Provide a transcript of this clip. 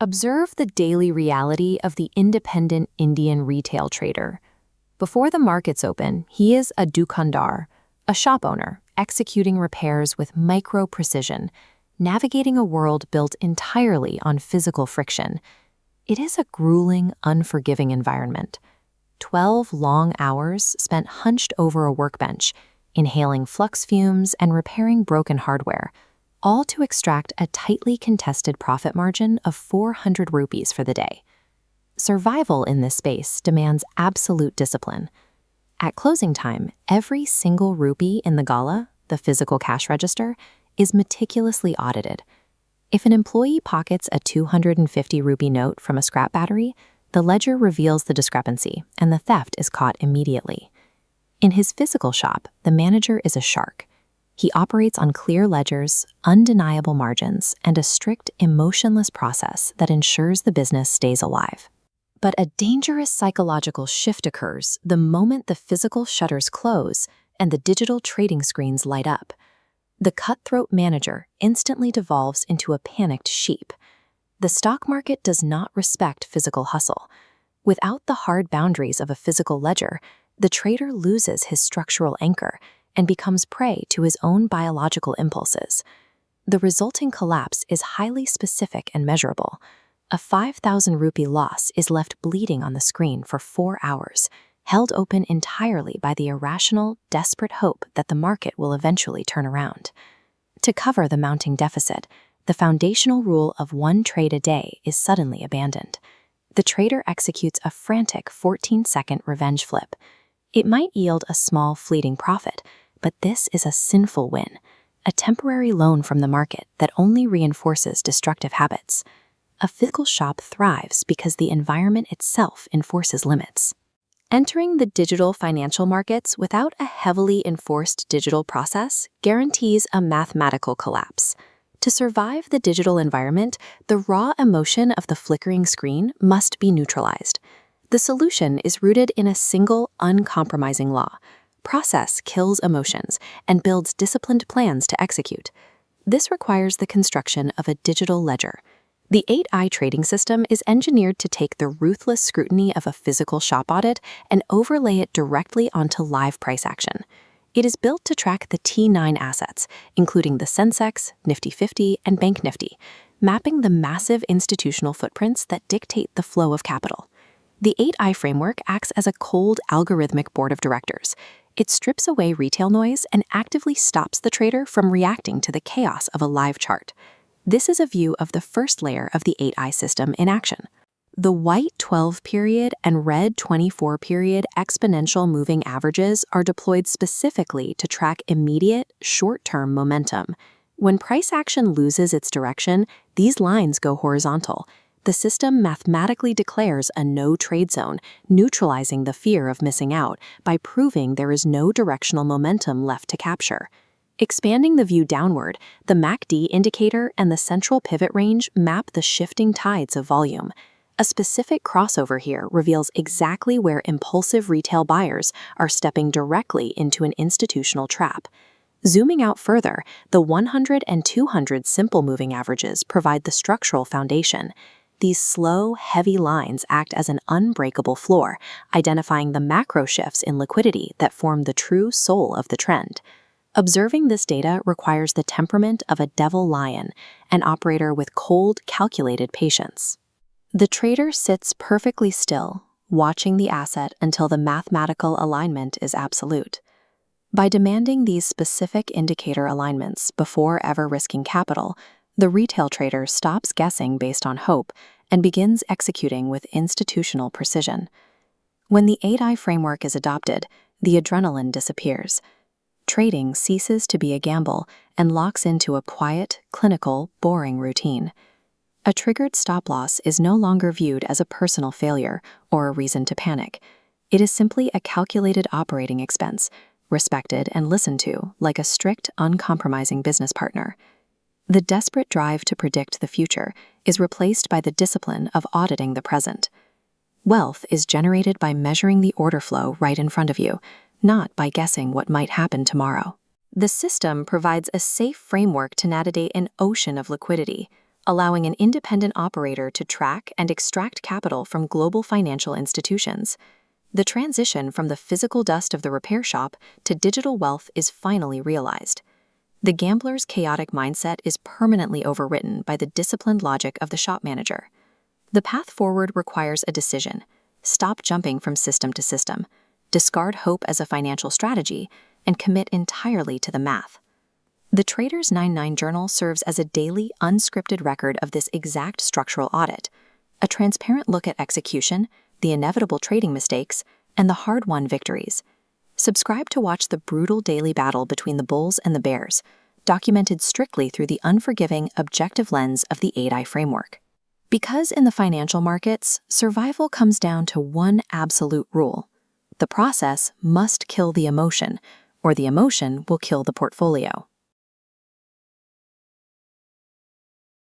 Observe the daily reality of the independent Indian retail trader. Before the markets open, he is a dukandar, a shop owner, executing repairs with micro-precision, navigating a world built entirely on physical friction. It is a grueling, unforgiving environment. 12 long hours spent hunched over a workbench, inhaling flux fumes and repairing broken hardware, all to extract a tightly contested profit margin of 400 rupees for the day. Survival in this space demands absolute discipline. At closing time, every single rupee in the gala, the physical cash register, is meticulously audited. If an employee pockets a 250 rupee note from a scrap battery, the ledger reveals the discrepancy, and the theft is caught immediately. In his physical shop, the manager is a shark. He operates on clear ledgers, undeniable margins, and a strict, emotionless process that ensures the business stays alive. But a dangerous psychological shift occurs the moment the physical shutters close and the digital trading screens light up. The cutthroat manager instantly devolves into a panicked sheep. The stock market does not respect physical hustle. Without the hard boundaries of a physical ledger, the trader loses his structural anchor and becomes prey to his own biological impulses. The resulting collapse is highly specific and measurable. A 5,000 rupee loss is left bleeding on the screen for 4 hours, held open entirely by the irrational, desperate hope that the market will eventually turn around. To cover the mounting deficit, the foundational rule of one trade a day is suddenly abandoned. The trader executes a frantic 14-second revenge flip. It might yield a small, fleeting profit, but this is a sinful win, a temporary loan from the market that only reinforces destructive habits. A physical shop thrives because the environment itself enforces limits. Entering the digital financial markets without a heavily enforced digital process guarantees a mathematical collapse. To survive the digital environment, the raw emotion of the flickering screen must be neutralized. The solution is rooted in a single, uncompromising law. Process kills emotions and builds disciplined plans to execute. This requires the construction of a digital ledger. The 8i trading system is engineered to take the ruthless scrutiny of a physical shop audit and overlay it directly onto live price action. It is built to track the T9 assets, including the Sensex, Nifty 50, and Bank Nifty, mapping the massive institutional footprints that dictate the flow of capital. The 8i framework acts as a cold, algorithmic board of directors. It strips away retail noise and actively stops the trader from reacting to the chaos of a live chart. This is a view of the first layer of the 8i system in action. The white 12-period and red 24-period exponential moving averages are deployed specifically to track immediate, short-term momentum. When price action loses its direction, these lines go horizontal. The system mathematically declares a no-trade zone, neutralizing the fear of missing out by proving there is no directional momentum left to capture. Expanding the view downward, the MACD indicator and the central pivot range map the shifting tides of volume. A specific crossover here reveals exactly where impulsive retail buyers are stepping directly into an institutional trap. Zooming out further, the 100 and 200 simple moving averages provide the structural foundation. These slow, heavy lines act as an unbreakable floor, identifying the macro shifts in liquidity that form the true soul of the trend. Observing this data requires the temperament of a devil lion, an operator with cold, calculated patience. The trader sits perfectly still, watching the asset until the mathematical alignment is absolute. By demanding these specific indicator alignments before ever risking capital, the retail trader stops guessing based on hope and begins executing with institutional precision. When the 8i framework is adopted, the adrenaline disappears. Trading ceases to be a gamble and locks into a quiet, clinical, boring routine. A triggered stop-loss is no longer viewed as a personal failure or a reason to panic. It is simply a calculated operating expense, respected and listened to like a strict, uncompromising business partner. The desperate drive to predict the future is replaced by the discipline of auditing the present. Wealth is generated by measuring the order flow right in front of you, not by guessing what might happen tomorrow. The system provides a safe framework to navigate an ocean of liquidity, allowing an independent operator to track and extract capital from global financial institutions. The transition from the physical dust of the repair shop to digital wealth is finally realized. The gambler's chaotic mindset is permanently overwritten by the disciplined logic of the shop manager. The path forward requires a decision. Stop jumping from system to system, discard hope as a financial strategy, and commit entirely to the math. The Trader's 99 Journal serves as a daily, unscripted record of this exact structural audit, a transparent look at execution, the inevitable trading mistakes, and the hard-won victories. Subscribe to watch the brutal daily battle between the bulls and the bears, documented strictly through the unforgiving, objective lens of the 8i framework. Because in the financial markets, survival comes down to one absolute rule. The process must kill the emotion, or the emotion will kill the portfolio.